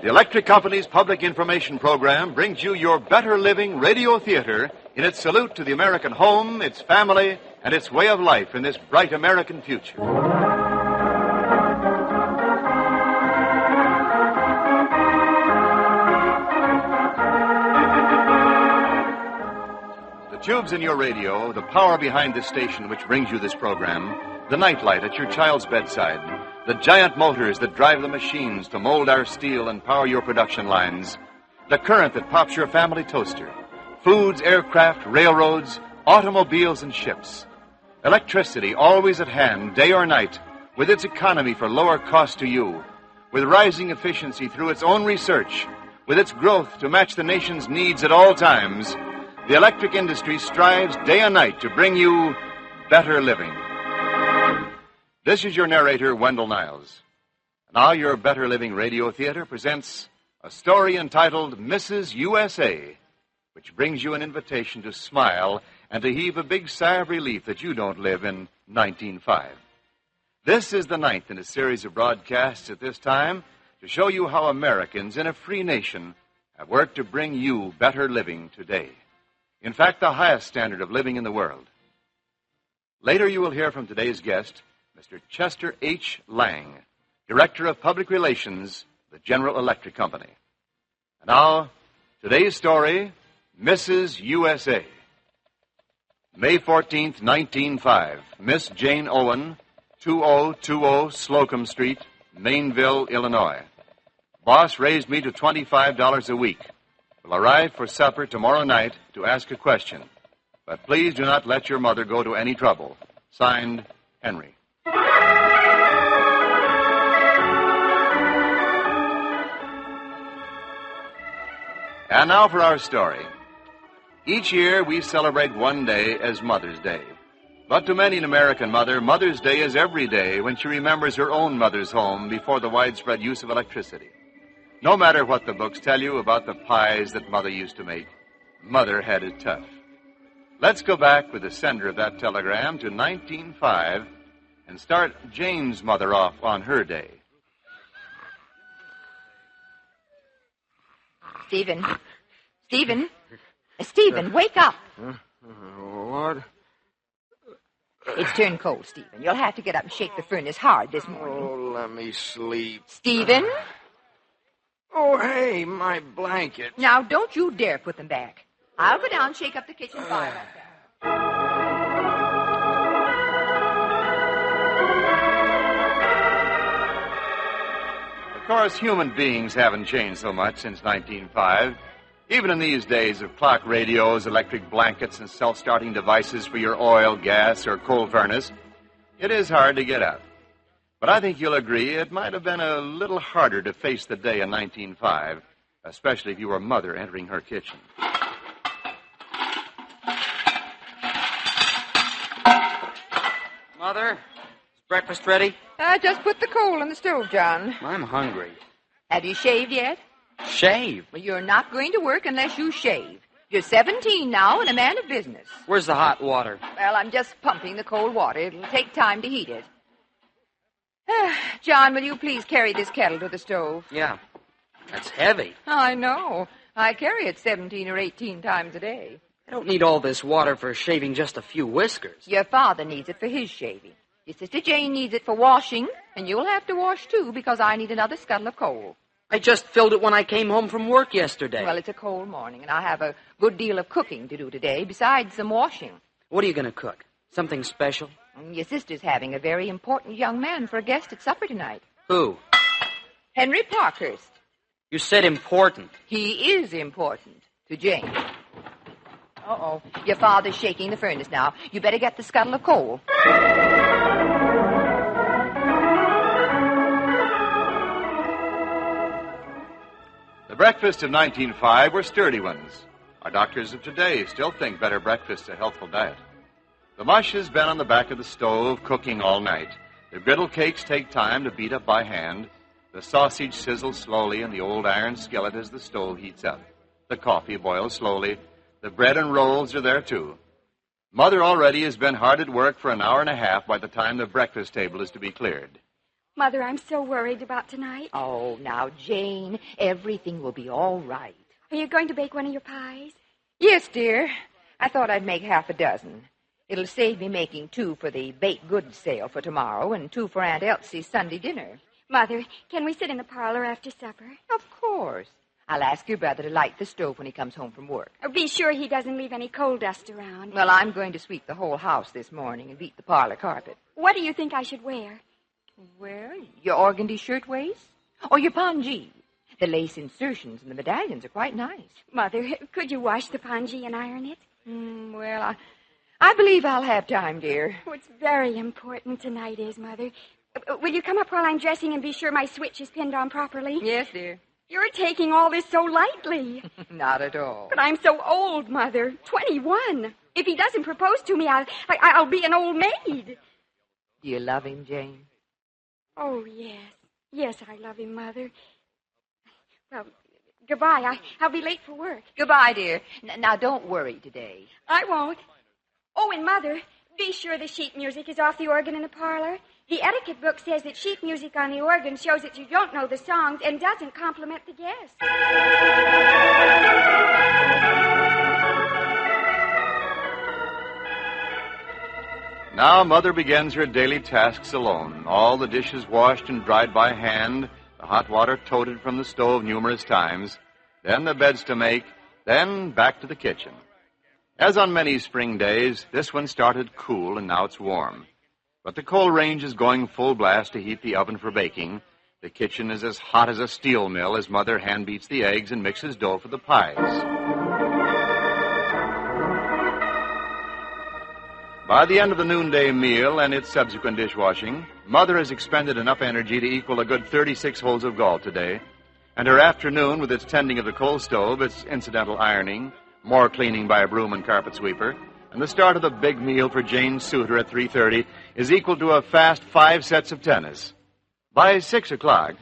The Electric Company's public information program brings you your Better Living Radio Theater in its salute to the American home, its family, and its way of life in this bright American future. The tubes in your radio, the power behind this station which brings you this program, the nightlight at your child's bedside, the giant motors that drive the machines to mold our steel and power your production lines, the current that pops your family toaster, foods, aircraft, railroads, automobiles, and ships. Electricity always at hand, day or night, with its economy for lower cost to you, with rising efficiency through its own research, with its growth to match the nation's needs at all times, the electric industry strives day and night to bring you better living. This is your narrator, Wendell Niles. Now your Better Living Radio Theater presents a story entitled Mrs. U.S.A., which brings you an invitation to smile and to heave a big sigh of relief that you don't live in 1905. This is the ninth in a series of broadcasts at this time to show you how Americans in a free nation have worked to bring you better living today. In fact, the highest standard of living in the world. Later you will hear from today's guest, Mr. Chester H. Lang, Director of Public Relations, the General Electric Company. And now, today's story, Mrs. U.S.A. May 14th, 1905, Miss Jane Owen, 2020 Slocum Street, Mainville, Illinois. Boss raised me to $25 a week. Will arrive for supper tomorrow night to ask a question. But please do not let your mother go to any trouble. Signed, Henry. And now for our story. Each year we celebrate one day as Mother's Day. But to many an American mother, Mother's Day is every day when she remembers her own mother's home before the widespread use of electricity. No matter what the books tell you about the pies that Mother used to make, Mother had it tough. Let's go back with the sender of that telegram to 1905 and start Jane's mother off on her day. Stephen, wake up. What? It's turned cold, Stephen. You'll have to get up and shake the furnace hard this morning. Oh, let me sleep. Stephen? Oh, hey, my blanket. Now, don't you dare put them back. I'll go down and shake up the kitchen fire. Of course, human beings haven't changed so much since 1905. Even in these days of clock radios, electric blankets, and self-starting devices for your oil, gas, or coal furnace, it is hard to get up. But I think you'll agree it might have been a little harder to face the day in 1905, especially if you were a mother entering her kitchen. Mother, is breakfast ready? Just put the coal on the stove, John. I'm hungry. Have you shaved yet? Shave? Well, you're not going to work unless you shave. You're 17 now and a man of business. Where's the hot water? Well, I'm just pumping the cold water. It'll take time to heat it. John, will you please carry this kettle to the stove? Yeah. That's heavy. I know. I carry it 17 or 18 times a day. I don't need all this water for shaving just a few whiskers. Your father needs it for his shaving. Your sister Jane needs it for washing, and you'll have to wash, too, because I need another scuttle of coal. I just filled it when I came home from work yesterday. Well, it's a cold morning, and I have a good deal of cooking to do today, besides some washing. What are you going to cook? Something special? Your sister's having a very important young man for a guest at supper tonight. Who? Henry Parkhurst. You said important. He is important to Jane. Uh-oh. Your father's shaking the furnace now. You better get the scuttle of coal. The breakfasts of 1905 were sturdy ones. Our doctors of today still think better breakfast's a healthful diet. The mush has been on the back of the stove cooking all night. The griddle cakes take time to beat up by hand. The sausage sizzles slowly in the old iron skillet as the stove heats up. The coffee boils slowly. The bread and rolls are there, too. Mother already has been hard at work for an hour and a half by the time the breakfast table is to be cleared. Mother, I'm so worried about tonight. Oh, now, Jane, everything will be all right. Are you going to bake one of your pies? Yes, dear. I thought I'd make half a dozen. It'll save me making 2 for the baked goods sale for tomorrow and 2 for Aunt Elsie's Sunday dinner. Mother, can we sit in the parlor after supper? Of course. I'll ask your brother to light the stove when he comes home from work. Be sure he doesn't leave any coal dust around. Well, I'm going to sweep the whole house this morning and beat the parlor carpet. What do you think I should wear? Well, your organdy shirtwaist or your pongee. The lace insertions and the medallions are quite nice. Mother, could you wash the pongee and iron it? Well, I believe I'll have time, dear. What's very important tonight is, Mother, will you come up while I'm dressing and be sure my switch is pinned on properly? Yes, dear. You're taking all this so lightly. Not at all. But I'm so old, Mother. 21. If he doesn't propose to me, I'll be an old maid. Do you love him, Jane? Oh, yes. Yes, I love him, Mother. Well, goodbye. I'll be late for work. Goodbye, dear. Now, don't worry today. I won't. Oh, and Mother, be sure the sheet music is off the organ in the parlor. The etiquette book says that sheet music on the organ shows that you don't know the songs and doesn't compliment the guests. Now Mother begins her daily tasks alone. All the dishes washed and dried by hand, the hot water toted from the stove numerous times, then the beds to make, then back to the kitchen. As on many spring days, this one started cool and now it's warm. But the coal range is going full blast to heat the oven for baking. The kitchen is as hot as a steel mill as Mother hand beats the eggs and mixes dough for the pies. By the end of the noonday meal and its subsequent dishwashing, Mother has expended enough energy to equal a good 36 holes of golf today, and her afternoon, with its tending of the coal stove, its incidental ironing, more cleaning by a broom and carpet sweeper, and the start of the big meal for Jane Suter at 3:30 is equal to a fast 5 sets of tennis. By 6 o'clock...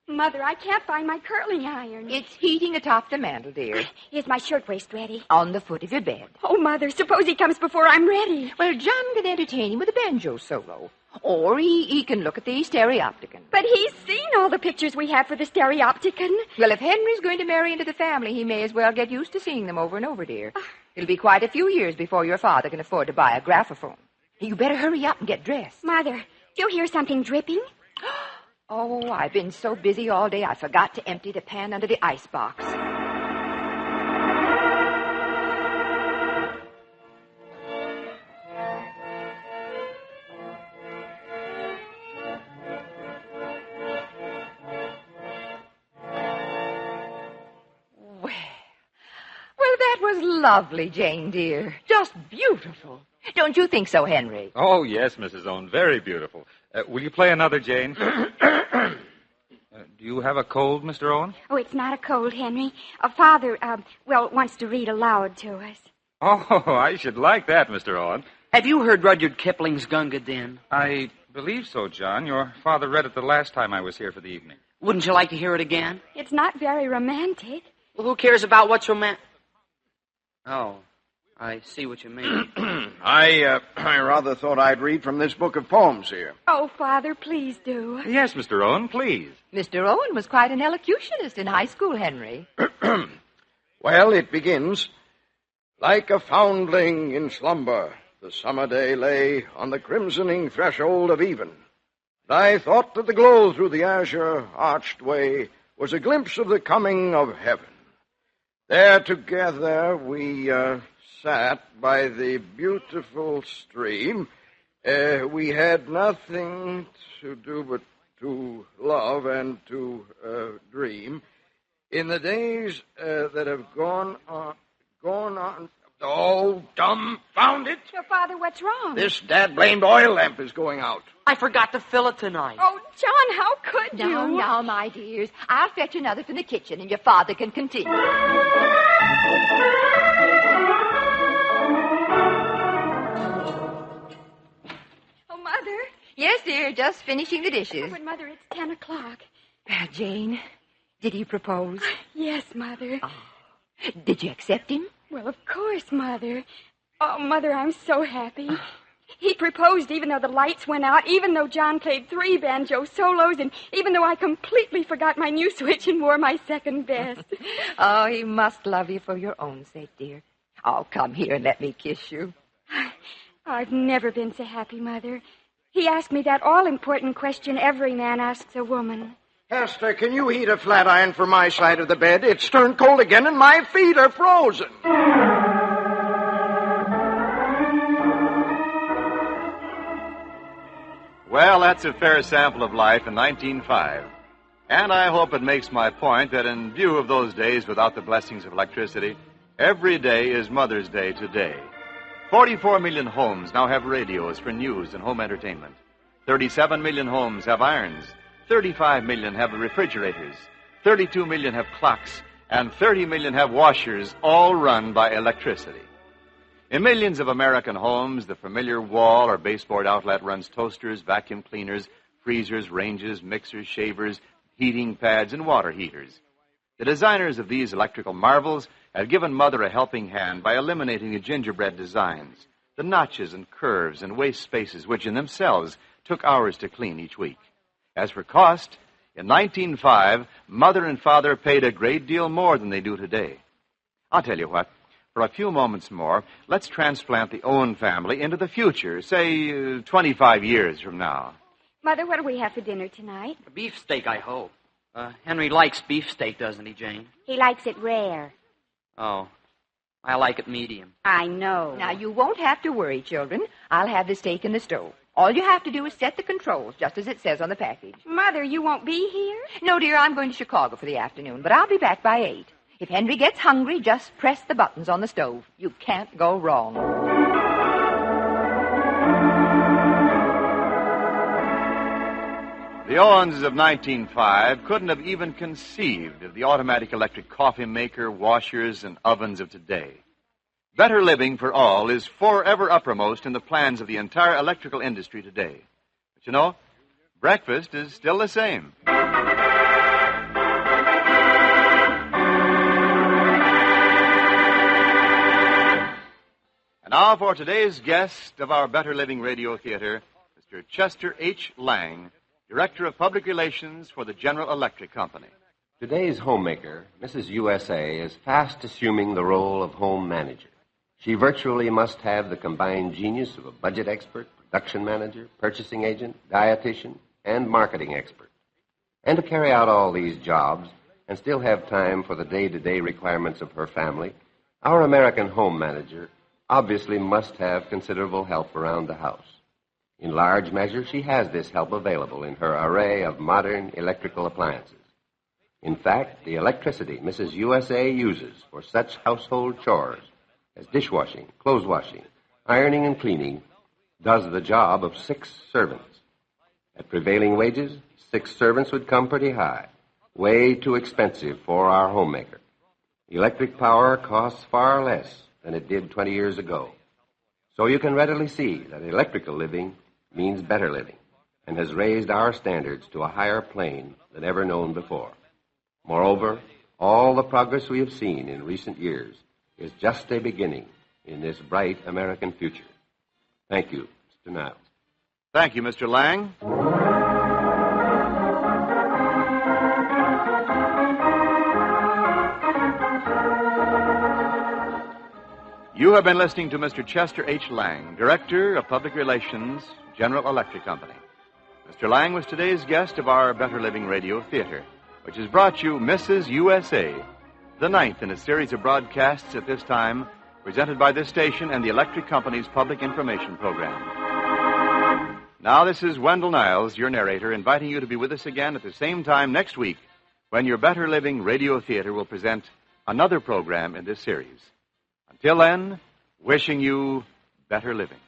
Mother, I can't find my curling iron. It's heating atop the mantel, dear. Is my shirtwaist ready? On the foot of your bed. Oh, Mother, suppose he comes before I'm ready. Well, John can entertain him with a banjo solo. Or he can look at the stereopticon. But he's seen all the pictures we have for the stereopticon. Well, if Henry's going to marry into the family, he may as well get used to seeing them over and over, dear. It'll be quite a few years before your father can afford to buy a graphophone. You better hurry up and get dressed. Mother, do you hear something dripping? Oh, I've been so busy all day, I forgot to empty the pan under the icebox. Well, that was lovely, Jane, dear. Just beautiful. Don't you think so, Henry? Oh, yes, Mrs. Owen. Very beautiful. Will you play another, Jane? Do you have a cold, Mr. Owen? Oh, it's not a cold, Henry. Father, wants to read aloud to us. Oh, I should like that, Mr. Owen. Have you heard Rudyard Kipling's Gunga Din? I believe so, John. Your father read it the last time I was here for the evening. Wouldn't you like to hear it again? It's not very romantic. Well, who cares about what's romantic? Oh, I see what you mean. I rather thought I'd read from this book of poems here. Oh, Father, please do. Yes, Mr. Owen, please. Mr. Owen was quite an elocutionist in high school, Henry. Well, it begins. Like a foundling in slumber, the summer day lay on the crimsoning threshold of even. And I thought that the glow through the azure arched way was a glimpse of the coming of heaven. There together we sat by the beautiful stream. We had nothing to do but to love and to dream. In the days that have gone on. Oh, dumbfound it! Your Father, what's wrong? This dad-blamed oil lamp is going out. I forgot to fill it tonight. Oh, John, how could you? Now, my dears, I'll fetch another from the kitchen and your father can continue. Oh, Mother. Yes, dear, just finishing the dishes. Oh, but, Mother, it's 10 o'clock. Jane, did he propose? Yes, Mother. Did you accept him? Well, of course, Mother. Oh, Mother, I'm so happy. He proposed even though the lights went out, even though John played 3 banjo solos, and even though I completely forgot my new switch and wore my second best. Oh, he must love you for your own sake, dear. Oh, come here and let me kiss you. I've never been so happy, Mother. He asked me that all-important question every man asks a woman. Hester, can you heat a flat iron for my side of the bed? It's turned cold again and my feet are frozen. Well, that's a fair sample of life in 1905. And I hope it makes my point that in view of those days without the blessings of electricity, every day is Mother's Day today. 44 million homes now have radios for news and home entertainment. 37 million homes have irons. 35 million have refrigerators. 32 million have clocks. And 30 million have washers, all run by electricity. In millions of American homes, the familiar wall or baseboard outlet runs toasters, vacuum cleaners, freezers, ranges, mixers, shavers, heating pads, and water heaters. The designers of these electrical marvels have given Mother a helping hand by eliminating the gingerbread designs, the notches and curves and waste spaces which in themselves took hours to clean each week. As for cost, in 1905, Mother and Father paid a great deal more than they do today. I'll tell you what. For a few moments more, let's transplant the Owen family into the future, say 25 years from now. Mother, what do we have for dinner tonight? A beefsteak, I hope. Henry likes beefsteak, doesn't he, Jane? He likes it rare. Oh, I like it medium. I know. Now, you won't have to worry, children. I'll have the steak in the stove. All you have to do is set the controls, just as it says on the package. Mother, you won't be here? No, dear, I'm going to Chicago for the afternoon, but I'll be back by 8. If Henry gets hungry, just press the buttons on the stove. You can't go wrong. The Owens of 1905 couldn't have even conceived of the automatic electric coffee maker, washers, and ovens of today. Better living for all is forever uppermost in the plans of the entire electrical industry today. But you know, breakfast is still the same. And now for today's guest of our Better Living Radio Theater, Mr. Chester H. Lang, Director of Public Relations for the General Electric Company. Today's homemaker, Mrs. U.S.A., is fast assuming the role of home manager. She virtually must have the combined genius of a budget expert, production manager, purchasing agent, dietitian, and marketing expert. And to carry out all these jobs and still have time for the day-to-day requirements of her family, our American home manager obviously must have considerable help around the house. In large measure, she has this help available in her array of modern electrical appliances. In fact, the electricity Mrs. U.S.A. uses for such household chores as dishwashing, clothes washing, ironing, and cleaning does the job of 6 servants. At prevailing wages, 6 servants would come pretty high, way too expensive for our homemaker. Electric power costs far less than it did 20 years ago. So you can readily see that electrical living means better living and has raised our standards to a higher plane than ever known before. Moreover, all the progress we have seen in recent years is just a beginning in this bright American future. Thank you, Mr. Niles. Thank you, Mr. Lang. You have been listening to Mr. Chester H. Lang, Director of Public Relations, General Electric Company. Mr. Lang was today's guest of our Better Living Radio Theater, which has brought you Mrs. U.S.A., the 9th in a series of broadcasts at this time, presented by this station and the Electric Company's Public Information Program. Now, this is Wendell Niles, your narrator, inviting you to be with us again at the same time next week when your Better Living Radio Theater will present another program in this series. Until then, wishing you better living.